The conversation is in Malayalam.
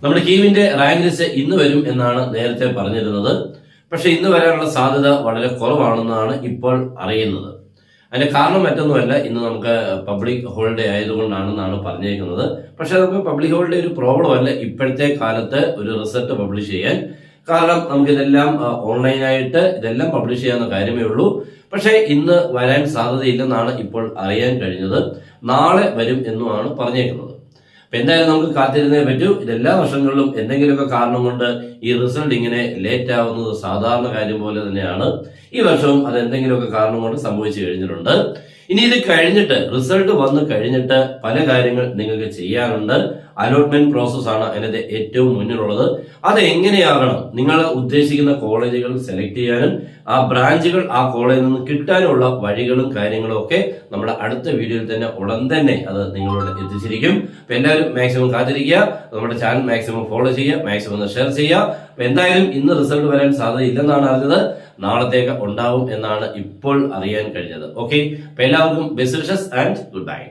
നമ്മുടെ കീവിന്റെ റാങ്ക് ലിസ്റ്റ് ഇന്ന് വരും എന്നാണ് നേരത്തെ പറഞ്ഞിരുന്നത്. പക്ഷെ ഇന്ന് വരാനുള്ള സാധ്യത വളരെ കുറവാണെന്നാണ് ഇപ്പോൾ അറിയുന്നത്. അതിന്റെ കാരണം മറ്റൊന്നുമല്ല, ഇന്ന് നമുക്ക് പബ്ലിക് ഹോളിഡേ ആയതുകൊണ്ടാണെന്നാണ് പറഞ്ഞേക്കുന്നത്. പക്ഷെ നമുക്ക് പബ്ലിക് ഹോളിഡേ ഒരു പ്രോബ്ലം അല്ല ഇപ്പോഴത്തെ കാലത്ത് ഒരു റിസൾട്ട് പബ്ലിഷ് ചെയ്യാൻ. കാരണം നമുക്കിതെല്ലാം ഓൺലൈനായിട്ട് ഇതെല്ലാം പബ്ലിഷ് ചെയ്യാവുന്ന കാര്യമേ ഉള്ളൂ. പക്ഷെ ഇന്ന് വരാൻ സാധ്യതയില്ലെന്നാണ് ഇപ്പോൾ അറിയാൻ കഴിഞ്ഞത്. നാളെ വരും എന്നുമാണ് പറഞ്ഞേക്കുന്നത്. അപ്പൊ എന്തായാലും നമുക്ക് കാത്തിരുന്നേ പറ്റൂ. ഇതെല്ലാ വർഷങ്ങളിലും എന്തെങ്കിലുമൊക്കെ കാരണം കൊണ്ട് ഈ റിസൾട്ട് ഇങ്ങനെ ലേറ്റ് ആവുന്നത് സാധാരണ കാര്യം പോലെ തന്നെയാണ്. ഈ വർഷവും അത് എന്തെങ്കിലുമൊക്കെ കാരണം കൊണ്ട് സംഭവിച്ചു കഴിഞ്ഞിട്ടുണ്ട്. ഇനി ഇത് കഴിഞ്ഞിട്ട് റിസൾട്ട് വന്ന് കഴിഞ്ഞിട്ട് പല കാര്യങ്ങൾ നിങ്ങൾക്ക് ചെയ്യാനുണ്ട്. അലോട്ട്മെന്റ് പ്രോസസ് ആണ് അതിനകത്ത് ഏറ്റവും മുന്നിലുള്ളത്. അത് എങ്ങനെയാകണം, നിങ്ങൾ ഉദ്ദേശിക്കുന്ന കോളേജുകൾ സെലക്ട് ചെയ്യാനും ആ ബ്രാഞ്ചുകൾ ആ കോളേജിൽ നിന്ന് കിട്ടാനുള്ള വഴികളും കാര്യങ്ങളും ഒക്കെ നമ്മുടെ അടുത്ത വീഡിയോയിൽ തന്നെ ഉടൻ തന്നെ അത് നിങ്ങളോട് എത്തിച്ചിരിക്കും. അപ്പൊ എല്ലാവരും മാക്സിമം കാത്തിരിക്കുക, നമ്മുടെ ചാനൽ മാക്സിമം ഫോളോ ചെയ്യുക, മാക്സിമം ഒന്ന് ഷെയർ ചെയ്യുക. അപ്പൊ എന്തായാലും ഇന്ന് റിസൾട്ട് വരാൻ സാധ്യതയില്ലെന്നാണ് അറിഞ്ഞത്. നാളത്തേക്ക് ഉണ്ടാവും എന്നാണ് ഇപ്പോൾ അറിയാൻ കഴിഞ്ഞത്. ഓക്കെ, അപ്പൊ എല്ലാവർക്കും best wishes and good bye.